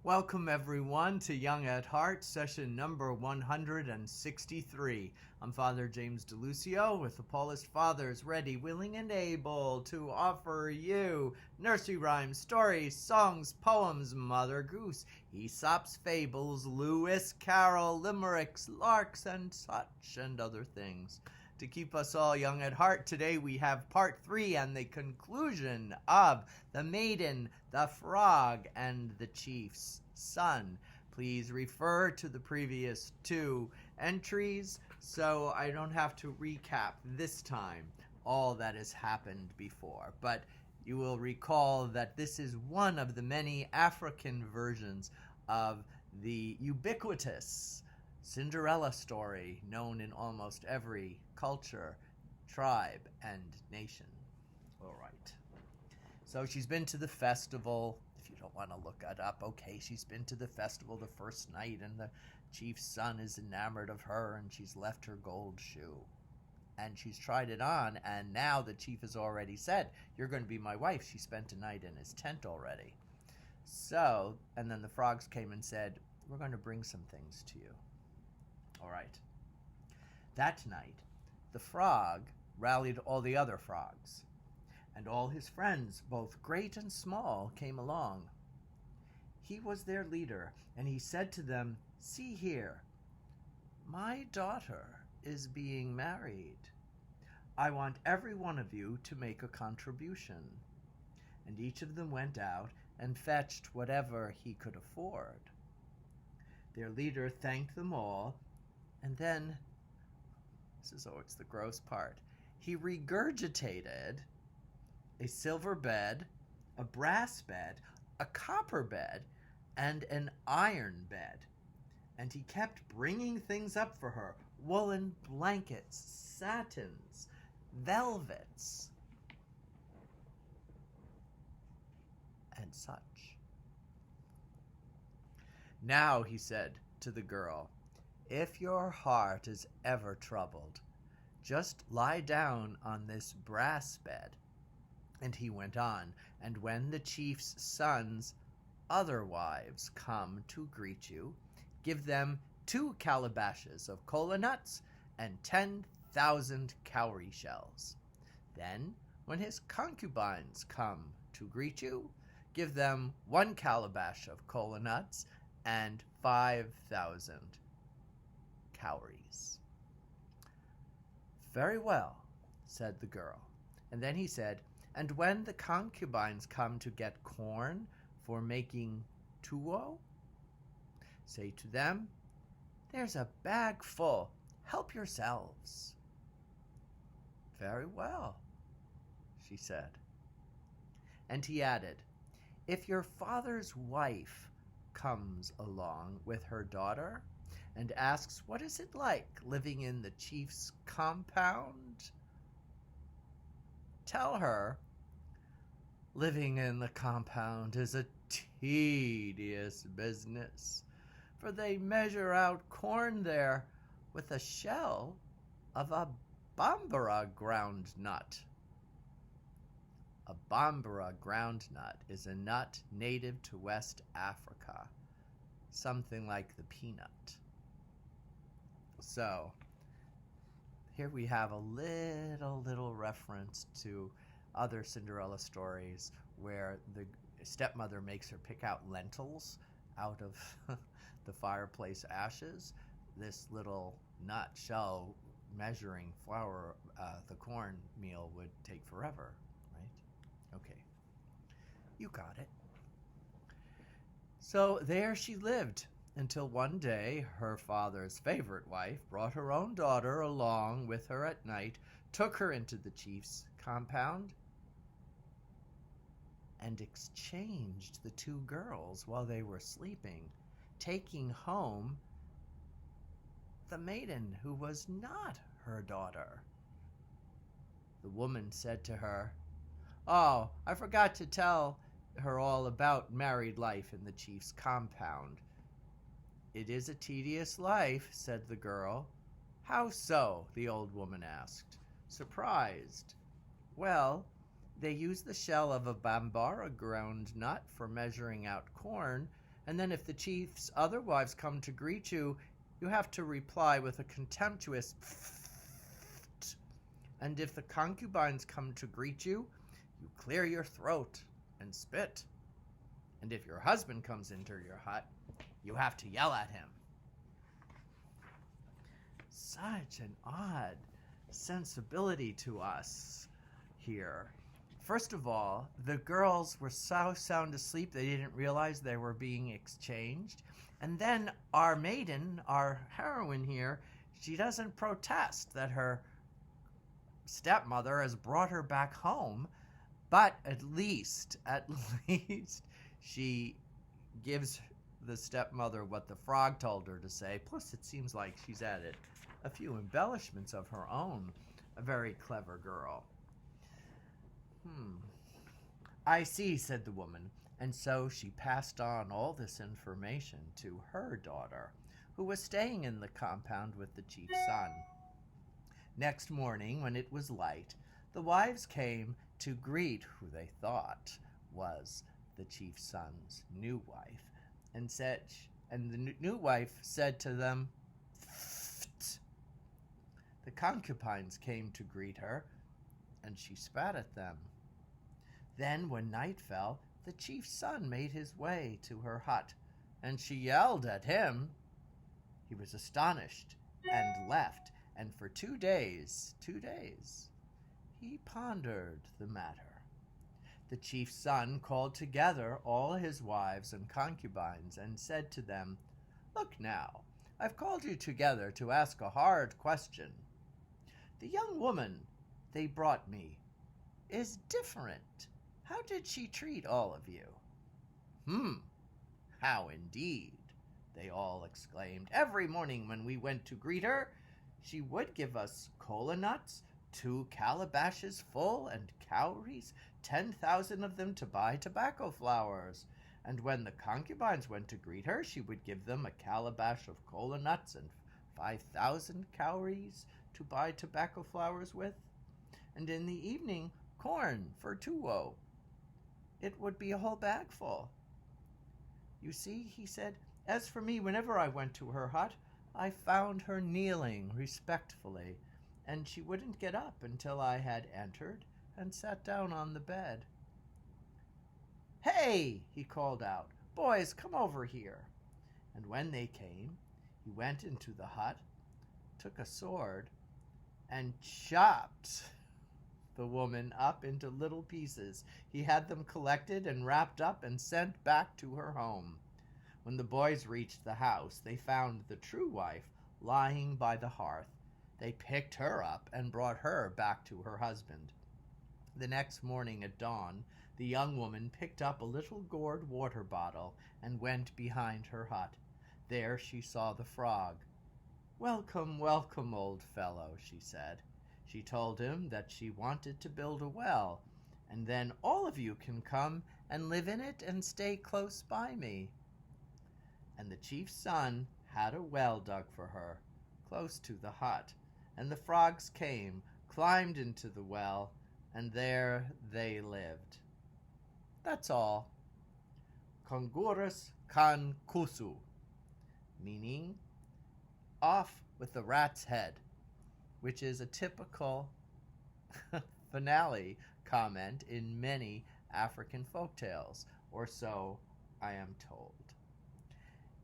Welcome everyone to Young at Heart, session number 163. I'm Father James DeLucio with the Paulist Fathers, ready, willing, and able to offer you nursery rhymes, stories, songs, poems, Mother Goose, Aesop's fables, Lewis Carroll, limericks, larks, and such and other things. To keep us all young at heart, today we have part 3 and the conclusion of The Maiden, the Frog, and the Chief's Son. Please refer to the previous 2 entries so I don't have to recap this time all that has happened before. But you will recall that this is one of the many African versions of the ubiquitous Cinderella story known in almost every culture, tribe, and nation. All right. So she's been to the festival. If you don't want to look it up, okay, she's been to the festival the first night, and the chief's son is enamored of her, and she's left her gold shoe. And she's tried it on, and now the chief has already said, "You're going to be my wife." She spent a night in his tent already. So, and then the frogs came and said, "We're going to bring some things to you." All right. That night, the frog rallied all the other frogs, and all his friends, both great and small, came along. He was their leader, and he said to them, "See here, my daughter is being married. I want every one of you to make a contribution." And each of them went out and fetched whatever he could afford. Their leader thanked them all, and then, this is always the gross part, he regurgitated a silver bed, a brass bed, a copper bed, and an iron bed. And he kept bringing things up for her: woolen blankets, satins, velvets, and such. "Now," he said to the girl, "if your heart is ever troubled, just lie down on this brass bed." And he went on, "And when the chief's son's other wives come to greet you, give them 2 calabashes of cola nuts and 10,000 cowrie shells. Then, when his concubines come to greet you, give them 1 calabash of cola nuts and 5,000 cowries." "Very well," said the girl. And then he said, "And when the concubines come to get corn for making tuwo, say to them, 'There's a bag full, help yourselves.'" "Very well," she said. And he added, "If your father's wife comes along with her daughter and asks what is it like living in the chief's compound, tell her living in the compound is a tedious business, for they measure out corn there with a shell of a bambara ground nut." A bambara ground nut is a nut native to West Africa, something like the peanut. So, here we have a little reference to other Cinderella stories where the stepmother makes her pick out lentils out of the fireplace ashes. This little nut shell measuring flour, the cornmeal, would take forever, right? Okay, you got it. So there she lived until one day her father's favorite wife brought her own daughter along with her at night, took her into the chief's compound, and exchanged the 2 girls while they were sleeping, taking home the maiden who was not her daughter. The woman said to her, "Oh, I forgot to tell her all about married life in the chief's compound." "It is a tedious life," said the girl. "How so?" the old woman asked, surprised. "Well, they use the shell of a bambara ground nut for measuring out corn, And then if the chief's other wives come to greet you, you have to reply with a contemptuous pfft. And if the concubines come to greet you, you clear your throat and spit. And if your husband comes into your hut, you have to yell at him. Such an odd sensibility to us here. First of all, the girls were so sound asleep they didn't realize they were being exchanged. And then our maiden, our heroine here, she doesn't protest that her stepmother has brought her back home, but at least she gives the stepmother what the frog told her to say. Plus, it seems like she's added a few embellishments of her own. A very clever girl. I see, said the woman, and so she passed on all this information to her daughter, who was staying in the compound with the chief's son. Next morning, when it was light, the wives came to greet who they thought was the chief's son's new wife, and the new wife said to them, "Pfft." The concubines came to greet her, and she spat at them. Then, when night fell, the chief's son made his way to her hut, and she yelled at him. He was astonished and left, and for 2 days, he pondered the matter. The chief's son called together all his wives and concubines and said to them, "Look now, I've called you together to ask a hard question. The young woman they brought me is different. How did she treat all of you?" How indeed, they all exclaimed. "Every morning when we went to greet her, she would give us kola nuts, 2 calabashes full, and cowries, 10,000 of them to buy tobacco flowers. And when the concubines went to greet her, she would give them a calabash of kola nuts and 5,000 cowries to buy tobacco flowers with. And in the evening, corn for tuwo. It would be a whole bag full. You see," he said, "as for me, whenever I went to her hut, I found her kneeling respectfully, and she wouldn't get up until I had entered and sat down on the bed. Hey," he called out, "boys, come over here." And when they came, he went into the hut, took a sword, and chopped the woman up into little pieces. He had them collected and wrapped up and sent back to her home. When the boys reached the house, they found the true wife lying by the hearth. They picked her up and brought her back to her husband. The next morning at dawn, the young woman picked up a little gourd water bottle and went behind her hut. There she saw the frog. "Welcome, welcome, old fellow," she said. She told him that she wanted to build a well, and then all of you can come and live in it and stay close by me. And the chief's son had a well dug for her, close to the hut, and the frogs came, climbed into the well, and there they lived. That's all. Conguras kan kusu, meaning off with the rat's head, which is a typical finale comment in many African folktales, or so I am told.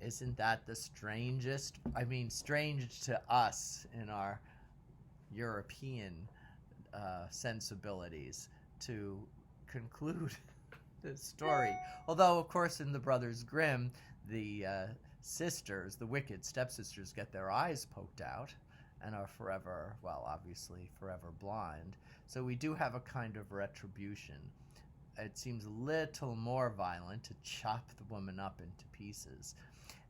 Isn't that the strangest? I mean, strange to us in our European sensibilities to conclude this story. Although, of course, in the Brothers Grimm, the sisters, the wicked stepsisters, get their eyes poked out and are forever, well, obviously forever blind. So we do have a kind of retribution. It seems a little more violent to chop the woman up into pieces.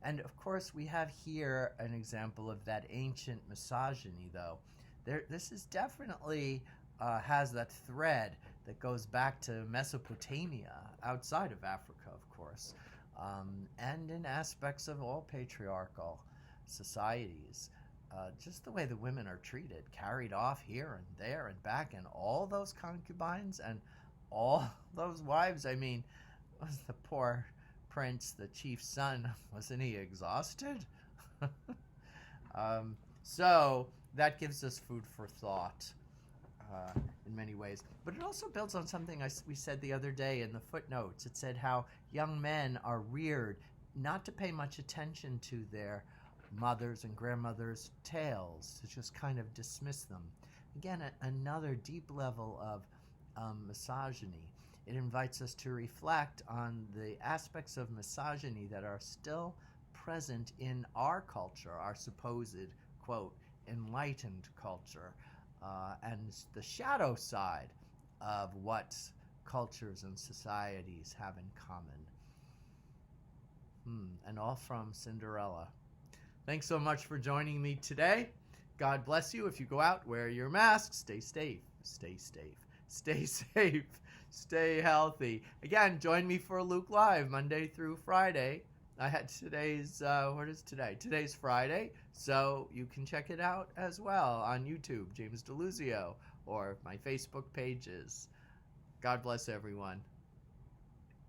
And of course, we have here an example of that ancient misogyny, though. This is definitely has that thread that goes back to Mesopotamia, outside of Africa, of course, and in aspects of all patriarchal societies. Just the way the women are treated, carried off here and there and back, and all those concubines and all those wives. I mean, the poor prince, the chief's son, wasn't he exhausted? So that gives us food for thought in many ways. But it also builds on something we said the other day in the footnotes. It said how young men are reared not to pay much attention to their mothers' and grandmothers' tales, to just kind of dismiss them. Again, another deep level of misogyny. It invites us to reflect on the aspects of misogyny that are still present in our culture, our supposed, quote, enlightened culture, and the shadow side of what cultures and societies have in common. And all from Cinderella. Thanks so much for joining me today. God bless you. If you go out, wear your mask. Stay safe. Stay safe. Stay safe. Stay healthy. Again, join me for Luke Live Monday through Friday. I had today's, what is today? Today's Friday, so you can check it out as well on YouTube, James DeLuzio, or my Facebook pages. God bless everyone.